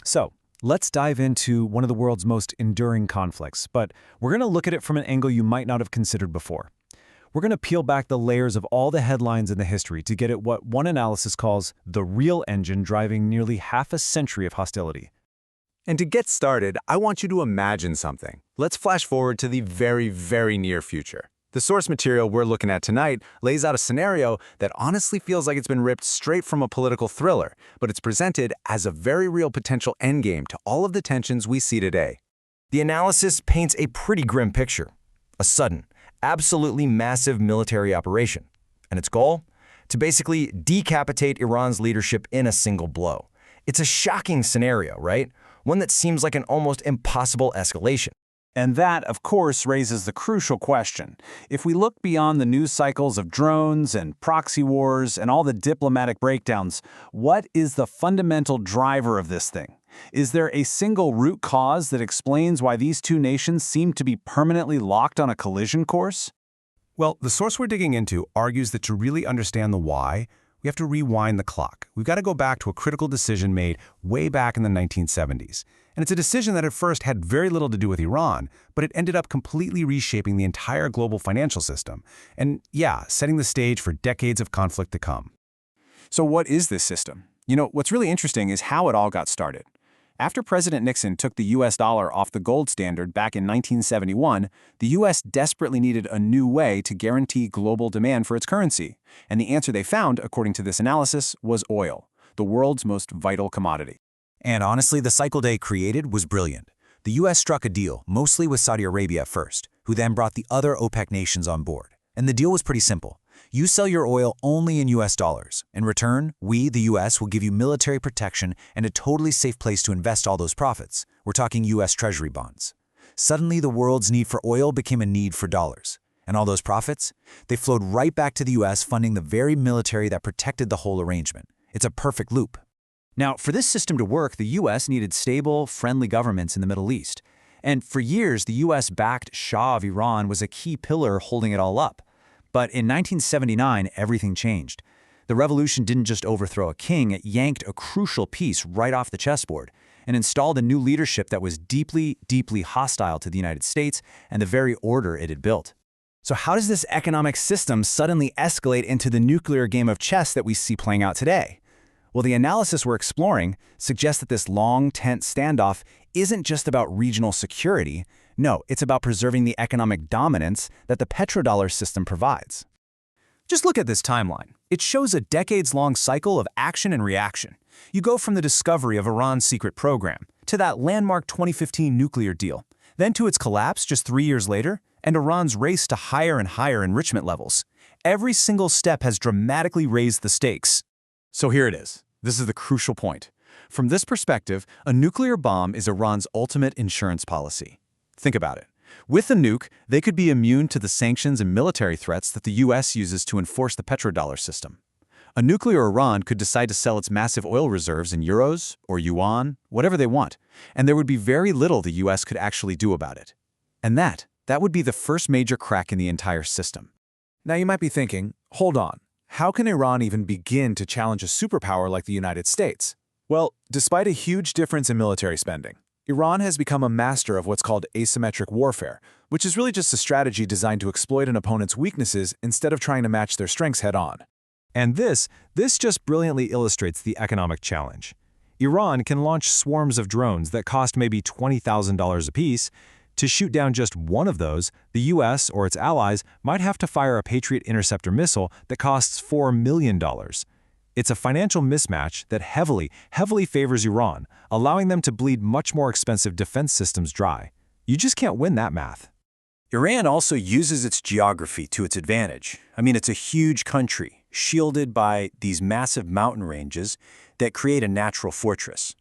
So, let's dive into one of the world's most enduring conflicts, but we're going to look at it from an angle you might not have considered before. We're going to peel back the layers of all the headlines in the history to get at what one analysis calls the real engine driving nearly half a century of hostility. And to get started, I want you to imagine something. Let's flash forward to the very, very near future. The source material we're looking at tonight lays out a scenario that honestly feels like it's been ripped straight from a political thriller, but it's presented as a very real potential endgame to all of the tensions we see today. The analysis paints a pretty grim picture. A sudden, absolutely massive military operation. And its goal? To basically decapitate Iran's leadership in a single blow. It's a shocking scenario, right? One that seems like an almost impossible escalation. And that, of course, raises the crucial question. If we look beyond the news cycles of drones and proxy wars and all the diplomatic breakdowns, what is the fundamental driver of this thing? Is there a single root cause that explains why these two nations seem to be permanently locked on a collision course? Well, the source we're digging into argues that to really understand the why, we have to rewind the clock. We've got to go back to a critical decision made way back in the 1970s. And it's a decision that at first had very little to do with Iran, but it ended up completely reshaping the entire global financial system. And yeah, setting the stage for decades of conflict to come. So what is this system? What's really interesting is how it all got started. After President Nixon took the US dollar off the gold standard back in 1971, the US desperately needed a new way to guarantee global demand for its currency. And the answer they found, according to this analysis, was oil, the world's most vital commodity. And honestly, the cycle they created was brilliant. The US struck a deal, mostly with Saudi Arabia at first, who then brought the other OPEC nations on board. And the deal was pretty simple. You sell your oil only in US dollars. In return, we, the US, will give you military protection and a totally safe place to invest all those profits. We're talking US Treasury bonds. Suddenly, the world's need for oil became a need for dollars. And all those profits? They flowed right back to the US, funding the very military that protected the whole arrangement. It's a perfect loop. Now, for this system to work, the US needed stable, friendly governments in the Middle East. And for years, the US-backed Shah of Iran was a key pillar holding it all up. But in 1979, everything changed. The revolution didn't just overthrow a king, it yanked a crucial piece right off the chessboard and installed a new leadership that was deeply, deeply hostile to the United States and the very order it had built. So how does this economic system suddenly escalate into the nuclear game of chess that we see playing out today? Well, the analysis we're exploring suggests that this long, tense standoff isn't just about regional security. No, it's about preserving the economic dominance that the petrodollar system provides. Just look at this timeline. It shows a decades-long cycle of action and reaction. You go from the discovery of Iran's secret program to that landmark 2015 nuclear deal, then to its collapse just 3 years later, and Iran's race to higher and higher enrichment levels. Every single step has dramatically raised the stakes. So here it is. This is the crucial point. From this perspective, a nuclear bomb is Iran's ultimate insurance policy. Think about it. With a nuke, they could be immune to the sanctions and military threats that the US uses to enforce the petrodollar system. A nuclear Iran could decide to sell its massive oil reserves in euros or yuan, whatever they want, and there would be very little the US could actually do about it. And that would be the first major crack in the entire system. Now you might be thinking, hold on, how can Iran even begin to challenge a superpower like the United States? Well, despite a huge difference in military spending, Iran has become a master of what's called asymmetric warfare, which is really just a strategy designed to exploit an opponent's weaknesses instead of trying to match their strengths head-on. And this just brilliantly illustrates the economic challenge. Iran can launch swarms of drones that cost maybe $20,000 apiece. To shoot down just one of those, the US or its allies might have to fire a Patriot interceptor missile that costs $4 million. It's a financial mismatch that heavily favors Iran, allowing them to bleed much more expensive defense systems dry. You just can't win that math. Iran also uses its geography to its advantage. I mean, it's a huge country, shielded by these massive mountain ranges that create a natural fortress.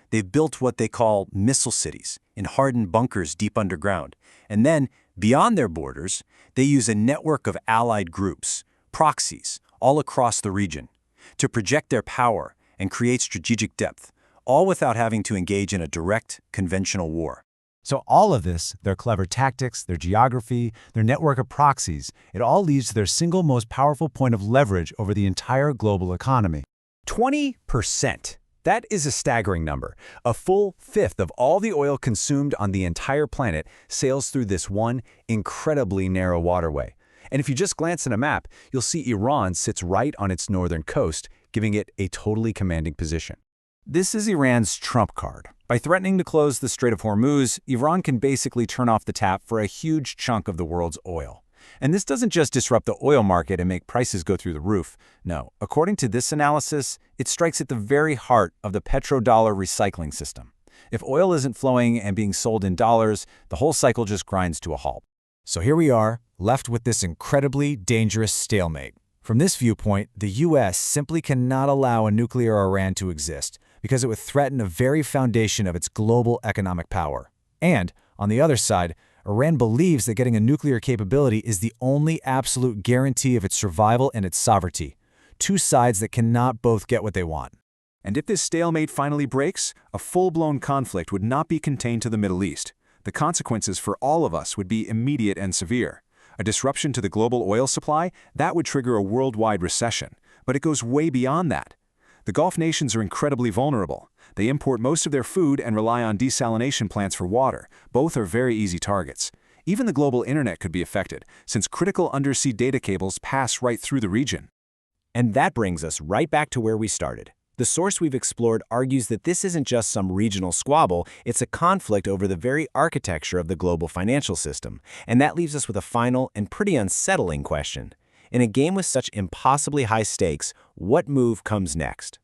They've built what they call missile cities in hardened bunkers deep underground. And then, beyond their borders, they use a network of allied groups, proxies, all across the region, to project their power and create strategic depth, all without having to engage in a direct, conventional war. So all of this, their clever tactics, their geography, their network of proxies, it all leads to their single most powerful point of leverage over the entire global economy. 20%. That is a staggering number. A full fifth of all the oil consumed on the entire planet sails through this one incredibly narrow waterway. And if you just glance at a map, you'll see Iran sits right on its northern coast, giving it a totally commanding position. This is Iran's trump card. By threatening to close the Strait of Hormuz, Iran can basically turn off the tap for a huge chunk of the world's oil. And this doesn't just disrupt the oil market and make prices go through the roof. No, according to this analysis, it strikes at the very heart of the petrodollar recycling system. If oil isn't flowing and being sold in dollars, the whole cycle just grinds to a halt. So here we are, left with this incredibly dangerous stalemate. From this viewpoint, the U.S. simply cannot allow a nuclear Iran to exist because it would threaten the very foundation of its global economic power. And, on the other side, Iran believes that getting a nuclear capability is the only absolute guarantee of its survival and its sovereignty. Two sides that cannot both get what they want. And if this stalemate finally breaks, a full-blown conflict would not be contained to the Middle East. The consequences for all of us would be immediate and severe. A disruption to the global oil supply, that would trigger a worldwide recession. But it goes way beyond that. The Gulf nations are incredibly vulnerable. They import most of their food and rely on desalination plants for water. Both are very easy targets. Even the global internet could be affected, since critical undersea data cables pass right through the region. And that brings us right back to where we started. The source we've explored argues that this isn't just some regional squabble, it's a conflict over the very architecture of the global financial system. And that leaves us with a final and pretty unsettling question. In a game with such impossibly high stakes, what move comes next?